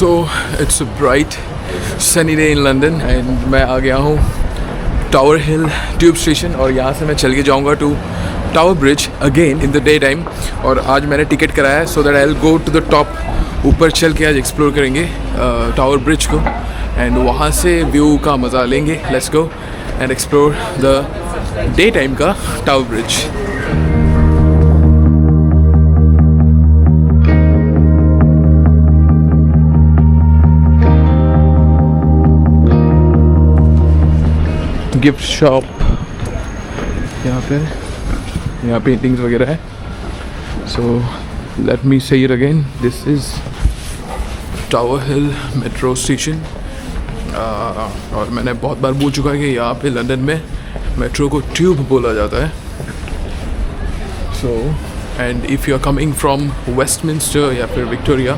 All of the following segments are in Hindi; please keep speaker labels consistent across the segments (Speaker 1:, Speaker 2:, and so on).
Speaker 1: So it's a bright sunny day in London and मैं आ गया हूँ टावर हिल ट्यूब स्टेशन और यहाँ से मैं चल के जाऊँगा to Tower Bridge again in the day time. और आज मैंने टिकट कराया है so that I will go to the top, ऊपर चल के आज एक्सप्लोर करेंगे टावर ब्रिज को एंड वहाँ से व्यू का मज़ा लेंगे। Let's go and explore the day time का टावर ब्रिज। गिफ्ट शॉप यहाँ पेंटिंग्स वगैरह है। सो लेट मी से it again, this is tower hill metro station. और मैंने बहुत बार बोल चुका है कि यहाँ पे लंदन में मेट्रो को ट्यूब बोला जाता है। So and if you are coming from Westminster या फिर Victoria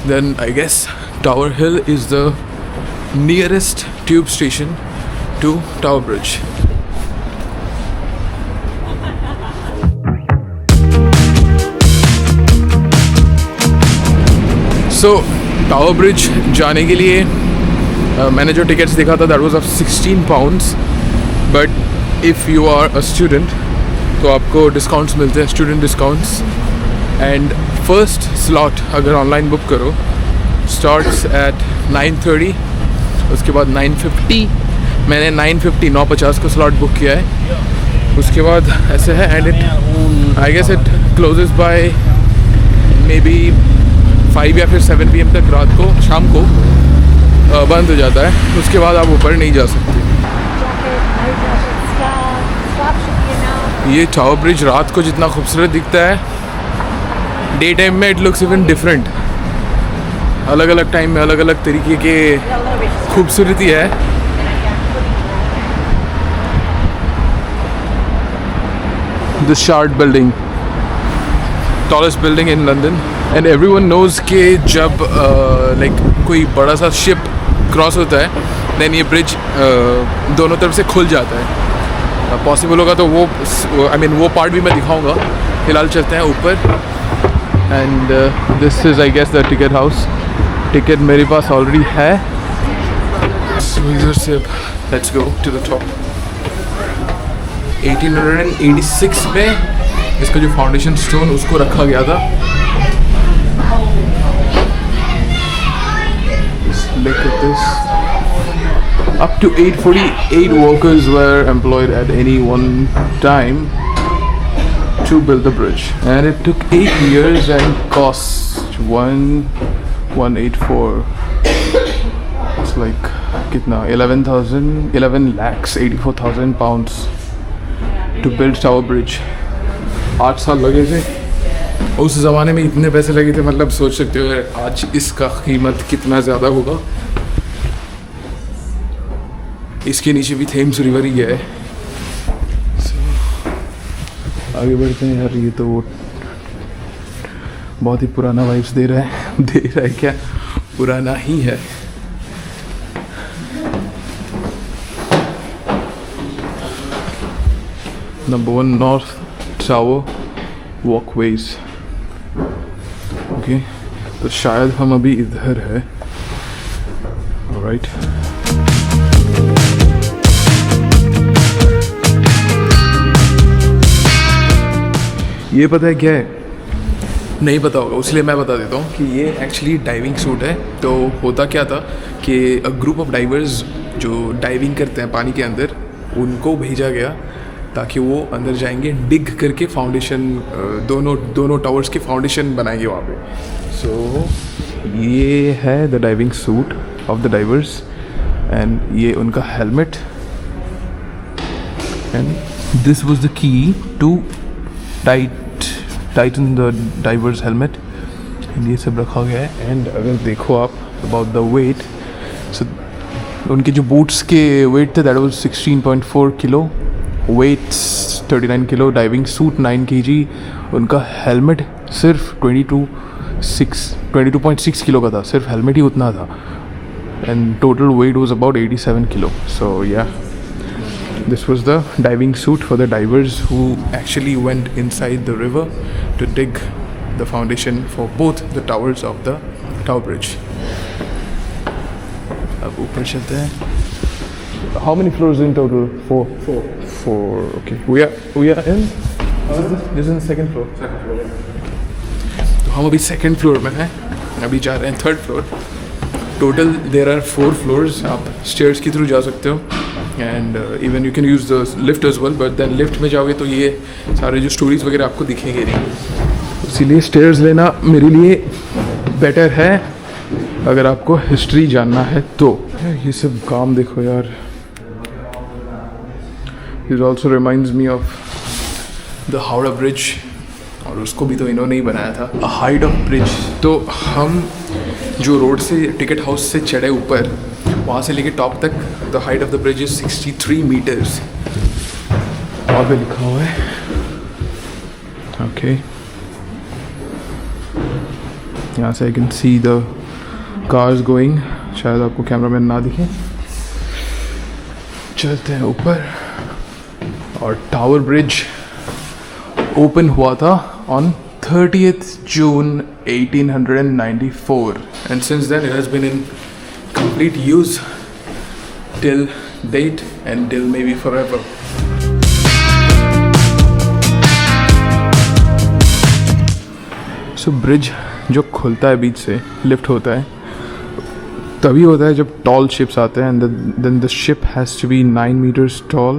Speaker 1: then I guess Tower Hill is the nearest tube station to Tower Bridge. So Tower Bridge जाने के लिए मैंने जो टिकट्स देखा था that was of 16 pounds, but if you are a student तो आपको डिस्काउंट्स मिलते हैं, student discounts. And first slot अगर ऑनलाइन बुक करो starts at 9:30, उसके बाद 9:50, मैंने 9:50 को स्लॉट बुक किया है। उसके बाद ऐसे है and it I guess it closes by maybe 5 या फिर 7 PM तक रात को, शाम को बंद हो जाता है। उसके बाद आप ऊपर नहीं जा सकते। ये टावर ब्रिज रात को जितना खूबसूरत दिखता है, डे टाइम में इट लुक्स इवन डिफरेंट। अलग अलग टाइम में अलग अलग तरीके के खूबसूरती है। The Shard building, tallest building in London, and everyone knows कि जब like कोई बड़ा सा शिप क्रॉस होता है then ये ब्रिज दोनों तरफ से खुल जाता है। पॉसिबल होगा तो वो वो पार्ट भी मैं दिखाऊंगा। फिलहाल चलते हैं ऊपर and this is I guess the ticket house. Ticket मेरे पास ऑलरेडी है। So इधर से let's go to the top. 1886 में इसका जो फाउंडेशन स्टोन उसको रखा गया था। Look at this. Up to 848 workers were employed at any one time to build the bridge, and it took 8 years and cost 1,184. It's like कितना 11 lakhs 84,000 pounds to build Tower Bridge. 8 साल लगे थे। उस ज़माने में इतने पैसे लगे थे, मतलब सोच सकते हो आज इसका कीमत कितना ज़्यादा होगा। इसके नीचे भी थेम्स रिवर ही है। आगे बढ़ते हैं यार। ये तो वो बहुत ही पुराना वाइब्स दे रहा है क्या, पुराना ही है। Number 1 North Tower walkways. Okay, तो शायद हम अभी इधर है। Alright. ये पता है क्या है? नहीं पता होगा, इसलिए मैं बता देता हूँ कि ये एक्चुअली डाइविंग सूट है। तो होता क्या था कि अ ग्रुप ऑफ डाइवर्स जो डाइविंग करते हैं पानी के अंदर, उनको भेजा गया ताकि वो अंदर जाएंगे, डिग करके फाउंडेशन, दोनों टावर्स की फाउंडेशन बनाएंगे वहाँ पे। सो ये है the diving suit of the divers and ये उनका helmet and this was the key to tighten the divers helmet. ये सब रखा गया है। एंड अगर देखो आप अबाउट द वेट, सो उनके जो बूट्स के वेट थे that was 16.4 kilo, weights 39 kilo, diving suit 9 kg, उनका हेलमेट सिर्फ 22.6 किलो का था, सिर्फ हेलमेट ही उतना था। And total weight was about 87 kilo. So या this was the diving suit for the divers who actually went inside the river to dig the foundation for both the towers of the Tower Bridge. अब ऊपर चलते हैं. How many floors in total? Four. Okay. We are in. This is the second floor. तो हम अभी second floor में हैं. अभी जा रहे हैं third floor. Total there are 4 floors. आप stairs के through जा सकते हो. And even you can use the lift as well. But then lift में जाओगे तो ये सारे जो stories वगैरह आपको दिखेंगे नहीं. इसीलिए stairs लेना मेरे लिए better है. अगर आपको हिस्ट्री जानना है तो. ये सब काम देखो यार. It also reminds me of the Howrah Bridge, और उसको भी तो इन्होंने ही बनाया था. A height of bridge. तो हम जो रोड से टिकट हाउस से चढ़े ऊपर, वहाँ से लेके टॉप तक the height of the bridge is 63 meters. और भी लिखा हुआ है. Okay. यहाँ से I can see the cars going. शायद आपको कैमरा मैन ना दिखे. चलते हैं ऊपर. और टावर ब्रिज ओपन हुआ था on 30th June 1894 and since then it has been in complete use till date and till maybe forever. So bridge जो खुलता है बीच से, लिफ्ट होता है, तभी होता है जब tall ships आते हैं and then the ship has to be 9 meters tall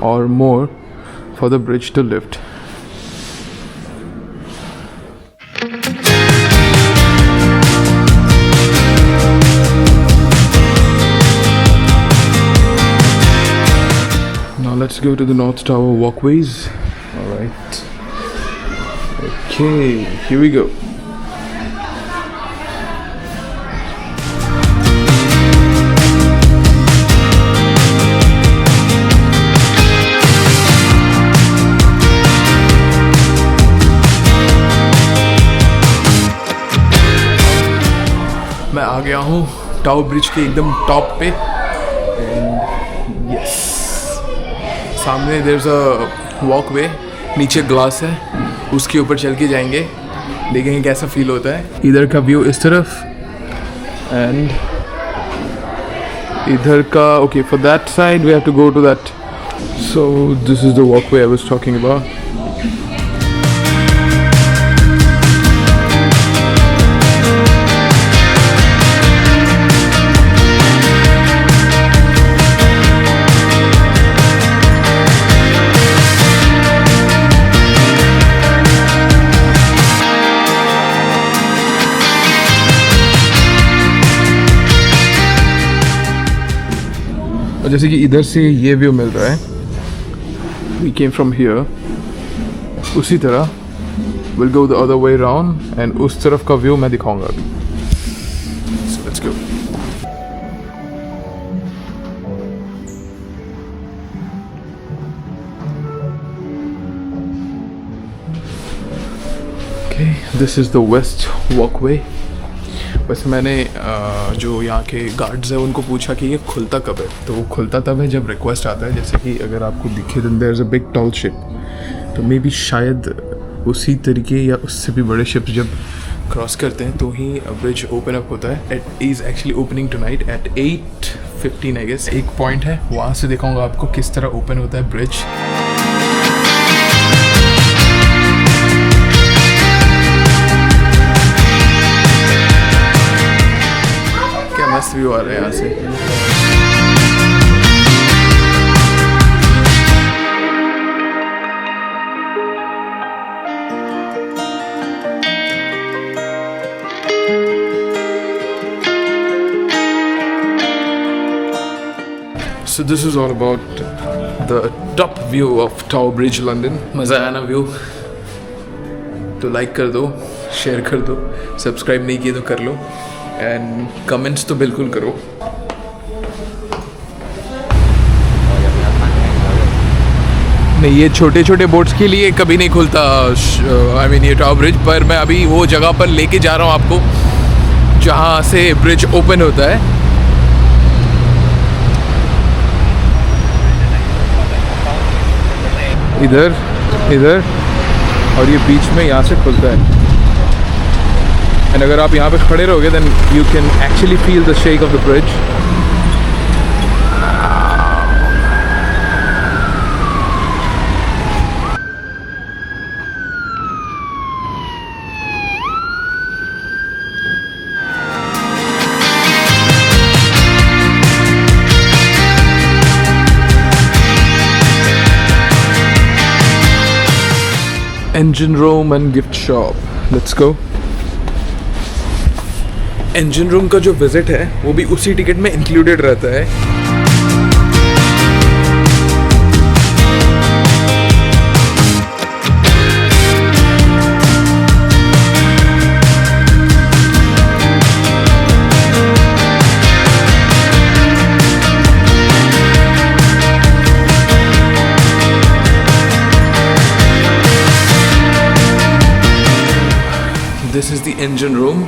Speaker 1: or more for the bridge to lift. Now let's go to the North Tower walkways. All right. Okay, here we go. मैं आ गया हूँ टावर ब्रिज के एकदम टॉप पे. एंड यस, सामने देयर इज अ वॉकवे, नीचे ग्लास है, उसके ऊपर चल के जाएंगे, देखेंगे कैसा फील होता है. इधर का व्यू इस तरफ एंड इधर का. Okay, for that side we have to go to that. So this is the walkway I was talking about. जैसे कि इधर से ये व्यू मिल रहा है, वी केम फ्रॉम हियर, उसी तरह will go the other way round and उस तरफ का व्यू मैं दिखाऊंगा अभी. So let's go. Okay, this is the west walkway. वैसे मैंने जो यहाँ के गार्ड्स हैं उनको पूछा कि ये खुलता कब है, तो वो खुलता तब है जब रिक्वेस्ट आता है. जैसे कि अगर आपको दिखे there is a big tall ship, तो मे बी शायद उसी तरीके या उससे भी बड़े शिप्स जब क्रॉस करते हैं तो ही ब्रिज ओपन अप होता है. It is actually opening tonight at 8:15 I guess. एक पॉइंट है, वहाँ से दिखाऊंगा आपको किस तरह ओपन होता है ब्रिज. मस्त व्यू आ रहा है यहाँ से. So this is all about the top view of Tower Bridge, London. मज़ा आया ना व्यू? तो लाइक कर दो, शेयर कर दो, सब्सक्राइब नहीं किए तो कर लो एंड कमेंट्स तो बिल्कुल करो. नहीं, ये छोटे छोटे बोट्स के लिए कभी नहीं खुलता आई मीन ये टावर ब्रिज. पर मैं अभी वो जगह पर लेके जा रहा हूँ आपको जहाँ से ब्रिज ओपन होता है. इधर इधर और ये बीच में यहाँ से खुलता है. एंड अगर आप यहाँ पे खड़े रहोगे then you can actually feel the shake of the bridge. engine room and gift shop. Let's go. engine room का जो विजिट है वो भी उसी टिकट में इंक्लूडेड रहता है. This is the engine room.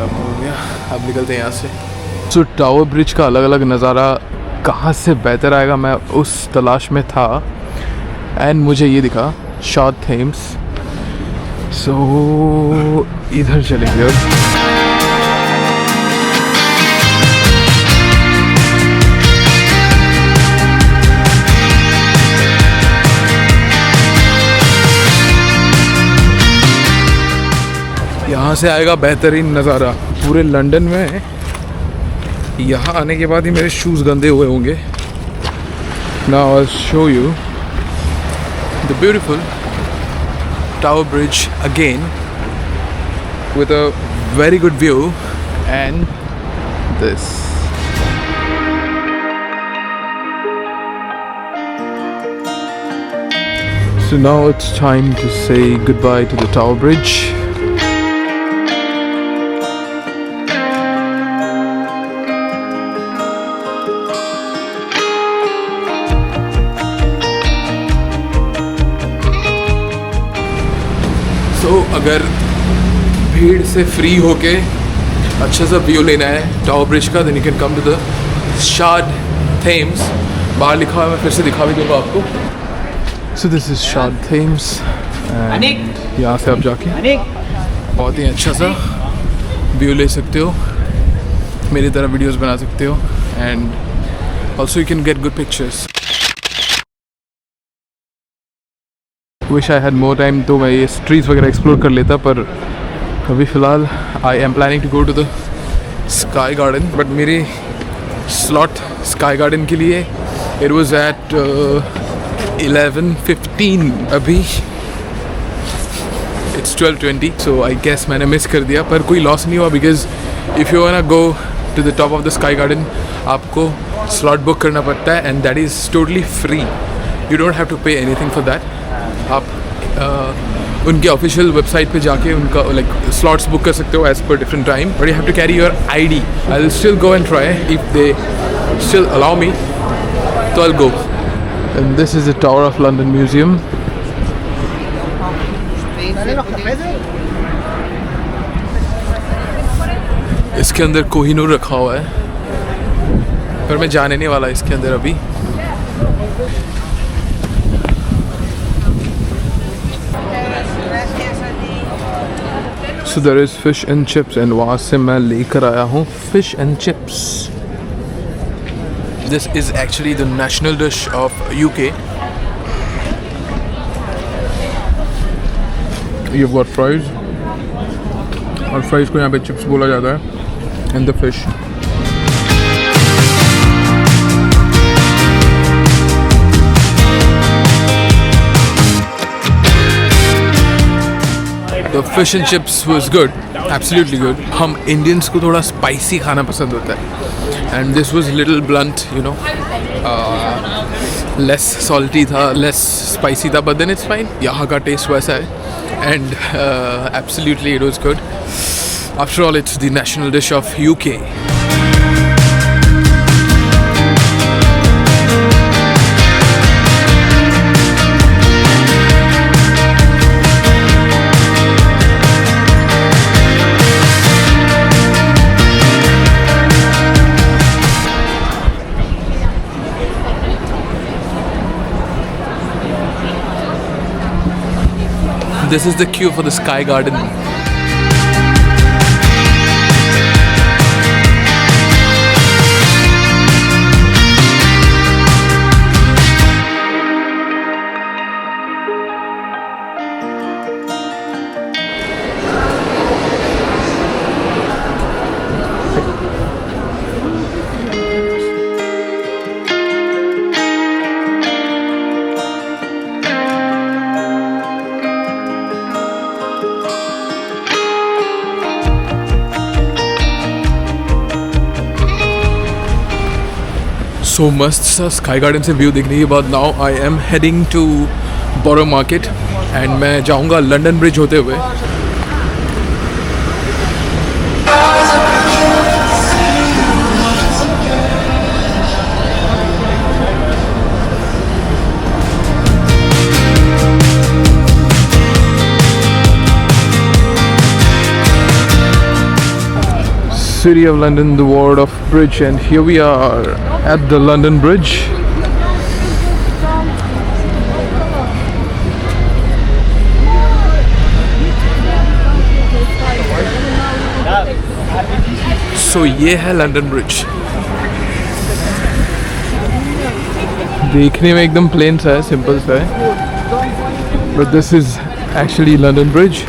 Speaker 1: अब हो गया, अब निकलते हैं यहाँ से. So टावर ब्रिज का अलग अलग नज़ारा कहाँ से बेहतर आएगा, मैं उस तलाश में था एंड मुझे ये दिखा शॉर्ट थेम्स. सो इधर चलेंगे अब. यहाँ से आएगा बेहतरीन नज़ारा पूरे लंदन में. यहाँ आने के बाद ही मेरे शूज़ गंदे हुए होंगे. Now I will show you the beautiful tower Bridge again with a very good view and this. So now it's time to say goodbye to the Tower Bridge. So अगर भीड़ से फ्री होके अच्छा सा व्यू लेना है टावर ब्रिज का, then you can come to the Shard Thames. बाहर लिखा हुआ है, मैं फिर से दिखा भी दूँगा आपको. सो दिस इज शाद थेम्स. यहाँ से आप जाके बहुत ही अच्छा सा व्यू ले सकते हो, मेरी तरह वीडियोस बना सकते हो and also you can get good pictures. Wish I had more time तो मैं ये स्ट्रीट्स वगैरह एक्सप्लोर कर लेता, पर अभी फ़िलहाल I am planning to go to the Sky Garden. But मेरी स्लॉट स्काई गार्डन के लिए इट वाज एट 11:15. अभी इट्स 12:20. सो आई गेस मैंने मिस कर दिया, पर कोई लॉस नहीं हुआ because if you want go to the top of the Sky Garden आपको स्लॉट बुक करना पड़ता है and that is totally free. You don't have to pay anything for that. आप उनके ऑफिशियल वेबसाइट पे जाके उनका लाइक स्लॉट्स बुक कर सकते हो as per different time, but you have to carry your ID. I will still go and try if they still allow me, तो I will go. And this is the Tower of London museum. इसके अंदर कोहिनूर रखा हुआ है, पर मैं जाने नहीं वाला इसके अंदर अभी. So there is fish and chips and वहाँ से मैं लेकर आया हूँ fish and chips. This is actually the national dish of UK. You've got fries और fries को यहाँ पे chips बोला जाता है and the fish. The fish and chips was good, absolutely good. हम Indians को थोड़ा spicy खाना पसंद होता है and this was little blunt, you know, less salty था, less spicy था, but then it's fine. यहाँ का taste वैसा है and absolutely it was good. After all, it's the national dish of UK. This is the queue for the Sky Garden. सो मस्त सा स्काई गार्डन से व्यू देखने के बाद now I am heading to Borough Market and मैं जाऊंगा लंदन ब्रिज होते हुए. City of London, the ward of bridge, and here we are at the London Bridge. So ये है लंदन ब्रिज. देखने में एकदम प्लेन सा है, सिंपल सा है, but this is actually London Bridge.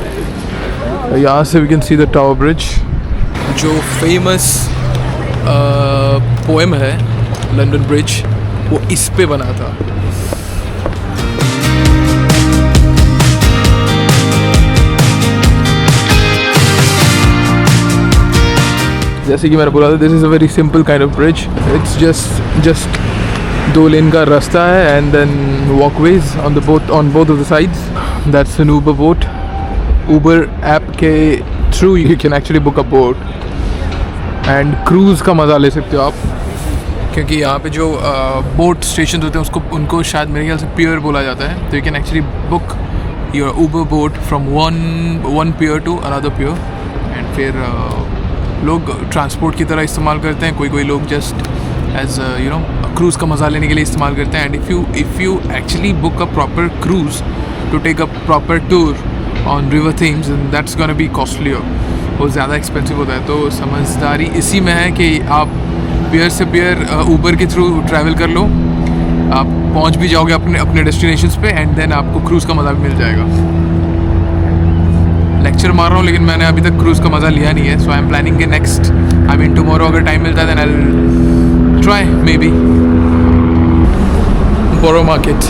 Speaker 1: यहाँ से we can see the Tower Bridge. जो फेमस पोएम है लंदन ब्रिज, वो इस पे बना था. जैसे कि मैंने बोला था, this is a very simple kind of bridge. It's just 2 lane का रास्ता है and then walkways on both of the sides. That's an Uber boat. Uber app के through you can actually book a boat and cruise का मज़ा ले सकते हो आप, क्योंकि यहाँ पे जो बोट स्टेशन होते हैं उनको शायद मेरे ख्याल से पियर बोला जाता है. तो you can actually book your Uber boat from one pier to another pier and फिर लोग ट्रांसपोर्ट की तरह इस्तेमाल करते हैं. कोई लोग जस्ट एज क्रूज़ का मज़ा लेने के लिए इस्तेमाल करते हैं. And if you actually book a proper cruise to take a proper tour on River Thames, and that's gonna be costlier. वो ज़्यादा एक्सपेंसिव होता है. तो समझदारी इसी में है कि आप पियर से पियर ऊबर के थ्रू ट्रैवल कर लो, आप पहुंच भी जाओगे अपने डेस्टिनेशंस पे एंड देन आपको क्रूज़ का मज़ा भी मिल जाएगा. लेक्चर मार रहा हूँ, लेकिन मैंने अभी तक क्रूज़ का मज़ा लिया नहीं है. सो आई एम प्लानिंग के नेक्स्ट, आई मीन टुमारो अगर टाइम मिलता है then I will try maybe. Borough market.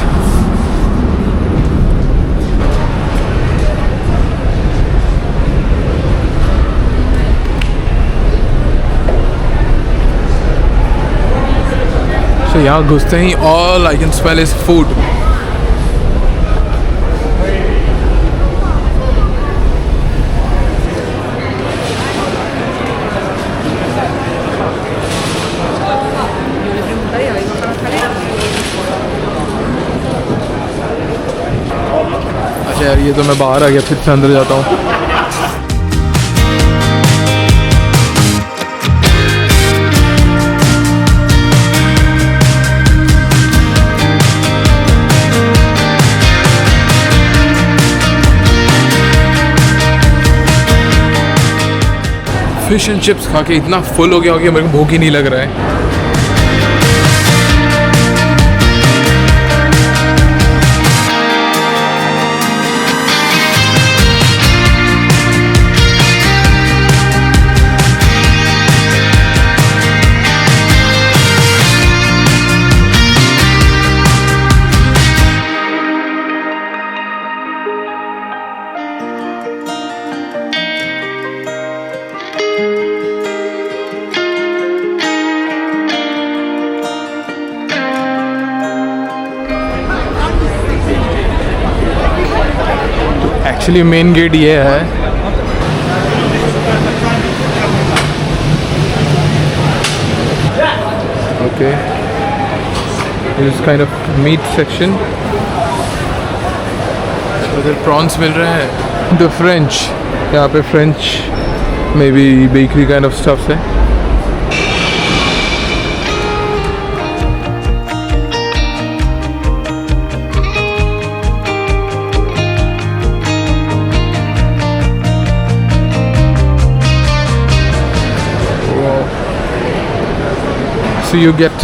Speaker 1: तो यहाँ घुसते ही all I can smell is food. अच्छा यार, ये तो मैं बाहर आ गया, फिर से अंदर जाता हूँ. फिश एंड चिप्स खा के इतना फुल हो गया कि मेरे को भूख ही नहीं लग रहा है. एक्चुअली मेन गेट ये है. Okay, this is kind of meat section. उधर प्रॉन्स मिल रहे हैं. द फ्रेंच, यहाँ पे French may be bakery kind of stuffs है. So you get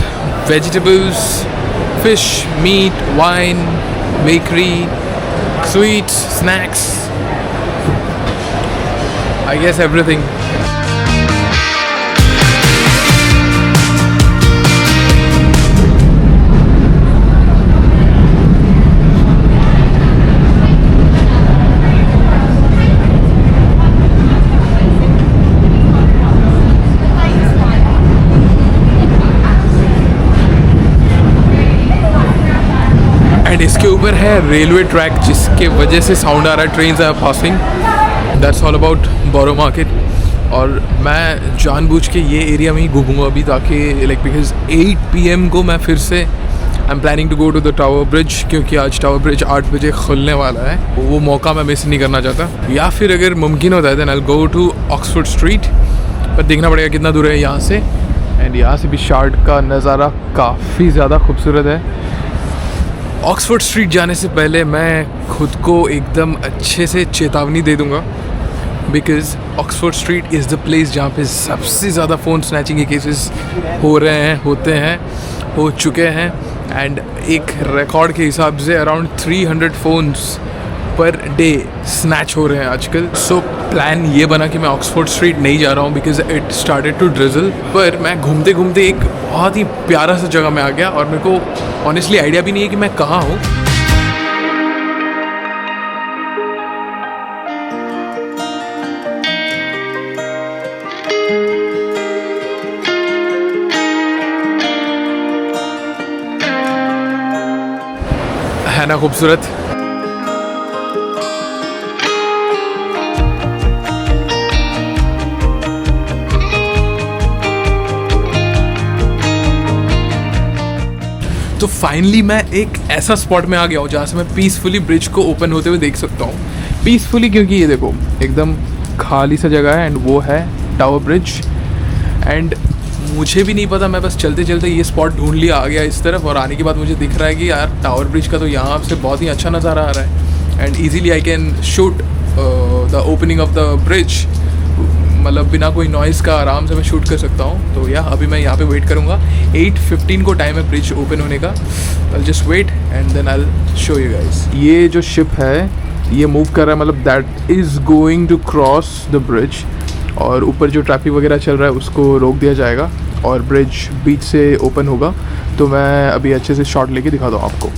Speaker 1: vegetables, fish, meat, wine, bakery, sweets, snacks, I guess everything. ऊपर है रेलवे ट्रैक जिसके वजह से साउंड आ रहा है, trains are passing. That's all about Borough Market. और मैं जानबूझ के ये एरिया में ही घूमूंगा अभी, ताकि लाइक बिकॉज 8 PM को मैं फिर से I am planning to go to the Tower Bridge, क्योंकि आज टावर ब्रिज 8 बजे खुलने वाला है। वो मौका मैं मिस नहीं करना चाहता। या फिर अगर मुमकिन होता है then I will go to Oxford Street, पर देखना पड़ेगा कितना दूर है यहाँ से। एंड यहाँ से भी शार्ड का नज़ारा काफ़ी ज़्यादा खूबसूरत है। ऑक्सफोर्ड स्ट्रीट जाने से पहले मैं खुद को एकदम अच्छे से चेतावनी दे दूँगा, because Oxford street is the place जहाँ पे सबसे ज़्यादा फ़ोन स्नैचिंग के केसेस हो रहे हैं, होते हैं, हो चुके हैं। एंड एक रिकॉर्ड के हिसाब से around 300 phones per day snatch हो रहे हैं आजकल। सो प्लान ये बना कि मैं ऑक्सफोर्ड स्ट्रीट नहीं जा रहा हूँ, because it started to drizzle. पर मैं घूमते घूमते एक बहुत ही प्यारा सा जगह में आ गया, और मेरे को ऑनेस्टली आइडिया भी नहीं है कि मैं कहाँ हूँ। है ना खूबसूरत। तो फाइनली मैं एक ऐसा स्पॉट में आ गया हूँ जहाँ से मैं पीसफुली ब्रिज को ओपन होते हुए देख सकता हूँ। पीसफुली क्योंकि ये देखो एकदम खाली सा जगह है, एंड वो है टावर ब्रिज। एंड मुझे भी नहीं पता, मैं बस चलते चलते ये स्पॉट ढूंढ लिया, आ गया इस तरफ, और आने के बाद मुझे दिख रहा है कि यार टावर ब्रिज का तो यहाँ से बहुत ही अच्छा नज़ारा आ रहा है। And easily I can shoot the opening of the bridge, मतलब बिना कोई नॉइज़ का आराम से मैं शूट कर सकता हूँ। तो या अभी मैं यहाँ पे वेट करूँगा। 8:15 को टाइम है ब्रिज ओपन होने का। I just wait and then I show you guys. ये जो शिप है ये मूव कर रहा है, मतलब that is going to cross the bridge, और ऊपर जो ट्रैफिक वगैरह चल रहा है उसको रोक दिया जाएगा और ब्रिज बीच से ओपन होगा। तो मैं अभी अच्छे से शॉट लेके दिखा दूँ आपको।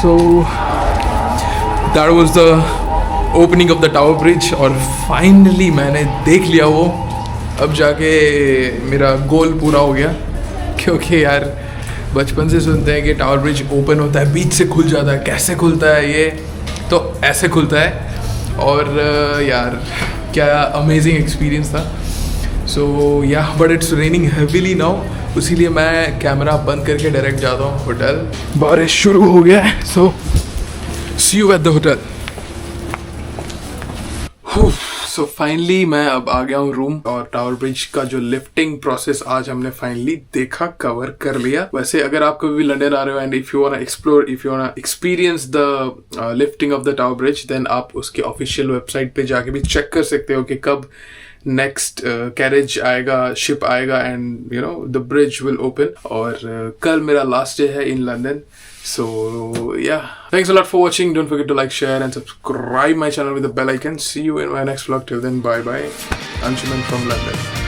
Speaker 1: So that was the opening of the Tower Bridge, और फाइनली मैंने देख लिया वो। अब जाके मेरा गोल पूरा हो गया, क्योंकि यार बचपन से सुनते हैं कि टावर ब्रिज ओपन होता है, बीच से खुल जाता है। कैसे खुलता है ये? तो ऐसे खुलता है। और यार क्या अमेजिंग एक्सपीरियंस था। सो या but it's raining heavily now, इसीलिए मैं कैमरा बंद करके डायरेक्ट जाता हूँ होटल। बारिश शुरू हो गया है, so see you at the hotel. So finally मैं अब आ गया हूँ रूम, और टावर ब्रिज का जो लिफ्टिंग प्रोसेस आज हमने फाइनली देखा, कवर कर लिया। वैसे अगर आप कभी भी लंदन आ रहे हो and if you wanna explore, if you wanna experience the lifting of the Tower Bridge, then आप उसके ऑफिशियल वेबसाइट पे जाके भी चेक कर सकते हो कि कब नेक्स्ट कैरेज आएगा, शिप आएगा, and you know the bridge will open. और कल मेरा लास्ट डे है in London. So yeah, thanks a lot for watching. Don't forget to like, share and subscribe my channel with the bell icon. See you in my next vlog. Till then, bye bye. Anshuman from London.